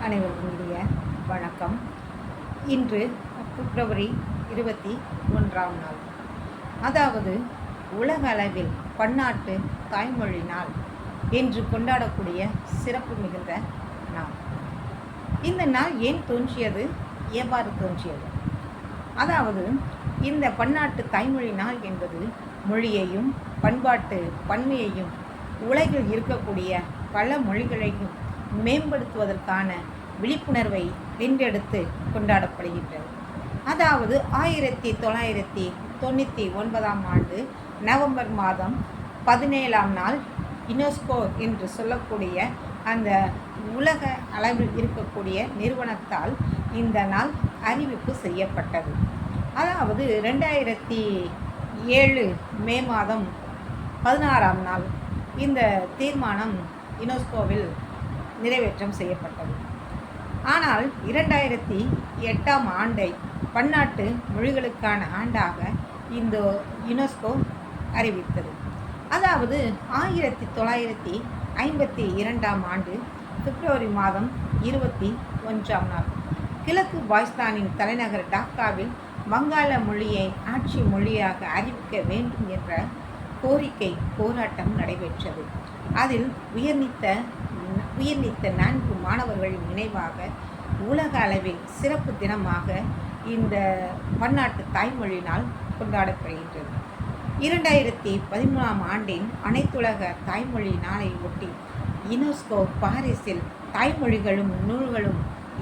அனைவருக்கும் இனிய வணக்கம். இன்று பிப்ரவரி 21ஆம் நாள், அதாவது உலக அளவில் பன்னாட்டு தாய்மொழி நாள் என்று கொண்டாடக்கூடிய சிறப்பு மிகுந்த நாள். இந்த நாள் ஏன் தோன்றியது, எவ்வாறு தோன்றியது? அதாவது இந்த பன்னாட்டு தாய்மொழி நாள் என்பது மொழியையும் பண்பாட்டு பன்மையையும் உலகில் இருக்கக்கூடிய பல மொழிகளையும் மேம்படுத்துவதற்கான விழிப்புணர்வை வென்றெடுத்து கொண்டாடப்படுகின்றது. அதாவது 1999ஆம் ஆண்டு நவம்பர் மாதம் 17ஆம் நாள் யுனெஸ்கோ என்று சொல்லக்கூடிய அந்த உலக அளவில் இருக்கக்கூடிய நிறுவனத்தால் இந்த நாள் அறிவிப்பு செய்யப்பட்டது. அதாவது 2007 மே மாதம் 16ஆம் நாள் இந்த தீர்மானம் யுனெஸ்கோவில் நிறைவேற்றம் செய்யப்பட்டது. ஆனால் 2008ஆம் ஆண்டை பன்னாட்டு மொழிகளுக்கான ஆண்டாக இந்த யுனெஸ்கோ அறிவித்தது. அதாவது 1952ஆம் ஆண்டு பிப்ரவரி மாதம் 21ஆம் நாள் கிழக்கு பாகிஸ்தானின் தலைநகர் டாக்காவில் வங்காள மொழியை ஆட்சி மொழியாக அறிவிக்க வேண்டும் என்ற கோரிக்கை போராட்டம் நடைபெற்றது. அதில் உயிர்நீத்த 4 மாணவர்களின் நினைவாக உலக அளவில் சிறப்பு தினமாக இந்த பன்னாட்டு தாய்மொழி நாள் கொண்டாடப்படுகின்றது. 2013ஆம் ஆண்டின் அனைத்துலக தாய்மொழி நாளை ஒட்டி யுனெஸ்கோ பாரிஸில் தாய்மொழிகளும் நூல்களும்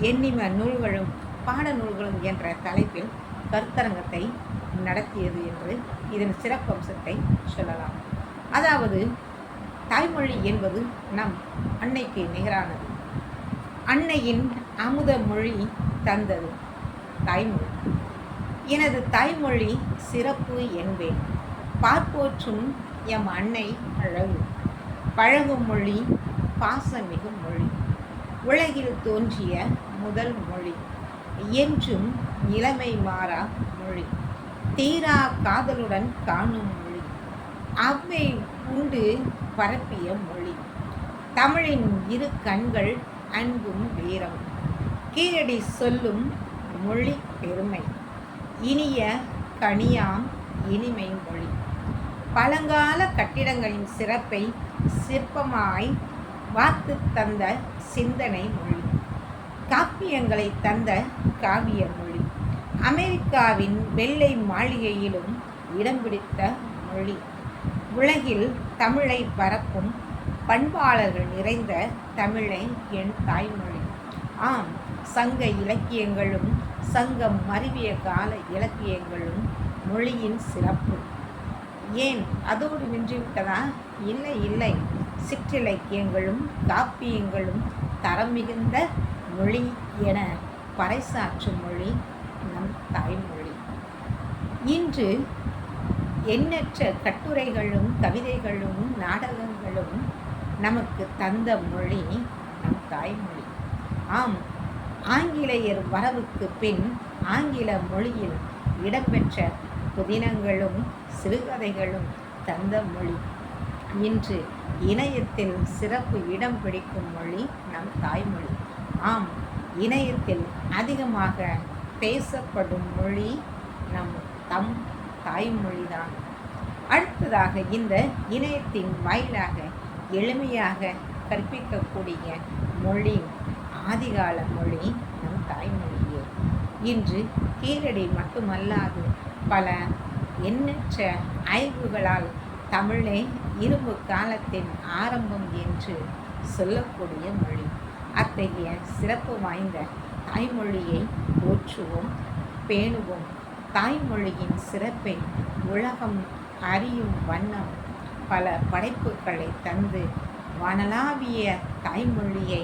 எண்ணிம நூல்களும் பாடநூல்களும் என்ற தலைப்பில் கருத்தரங்கத்தை நடத்தியது என்று இதன் சிறப்பம்சத்தை சொல்லலாம். அதாவது தாய்மொழி என்பது நம் அன்னைக்கு நிகரானது. அன்னையின் அமுத மொழி தந்தது தாய்மொழி. எனது தாய்மொழி சிறப்பு என்பேன், பார்ப்போற்றும் எம் அன்னை அழகு, பழகும் மொழி பாசமிகு மொழி, உலகில் தோன்றிய முதல் மொழி, என்றும் இளமை மாறா மொழி, தீரா காதலுடன் காணும் மொழி, அவ்வை உண்டு பரப்பிய மொழி, தமிழின் இரு கண்கள் அன்பும் வீரம், கீழடி சொல்லும் மொழி பெருமை, இனிய கனியாம் இனிமை மொழி, பழங்கால கட்டிடங்களின் சிறப்பை சிற்பமாய் வார்த்து தந்த சிந்தனை மொழி, காப்பியங்களை தந்த காவிய மொழி, அமெரிக்காவின் வெள்ளை மாளிகையிலும் இடம் பிடித்த மொழி, உலகில் தமிழை பரப்பும் பண்பாளர்கள் நிறைந்த தமிழை என் தாய்மொழி. ஆம், சங்க இலக்கியங்களும் சங்கம் மருவிய கால இலக்கியங்களும் மொழியின் சிறப்பு. ஏன் அதோடு நின்றுவிட்டதா? இல்லை, சிற்றிலக்கியங்களும் காப்பியங்களும் தரம் மிகுந்த மொழி என பறைசாற்றும் மொழி நம் தாய்மொழி. இன்று எண்ணற்ற கட்டுரைகளும் கவிதைகளும் நாடகங்களும் நமக்கு தந்த மொழி நம் தாய்மொழி. ஆம், ஆங்கிலேயர் வரவுக்கு பின் ஆங்கில மொழியில் இடம்பெற்ற புதினங்களும் சிறுகதைகளும் தந்த மொழி இன்று இணையத்தில் சிறப்பு இடம் பிடிக்கும் மொழி நம் தாய்மொழி. ஆம், இணையத்தில் அதிகமாக பேசப்படும் மொழி தம் தாய்மொழிதான். அடுத்ததாக இந்த இணையத்தின் வாயிலாக எளிமையாக கற்பிக்கக்கூடிய மொழி ஆதிகால மொழி நம் தாய்மொழியே. இன்று கீழடி மட்டுமல்லாது பல எண்ணற்ற ஆய்வுகளால் தமிழே இரும்பு காலத்தின் ஆரம்பம் என்று சொல்லக்கூடிய மொழி. அத்தகைய சிறப்பு வாய்ந்த தாய்மொழியை போற்றுவோம், பேணுவோம். தாய்மொழியின் சிறப்பை உலகம் அறியும் வண்ணம் பல படைப்புகளை தந்து வானளாவிய தாய்மொழியை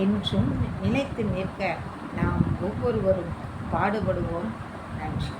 என்றும் நிலைத்து நிற்க நாம் ஒவ்வொருவரும் பாடுபடுவோம். நன்றி.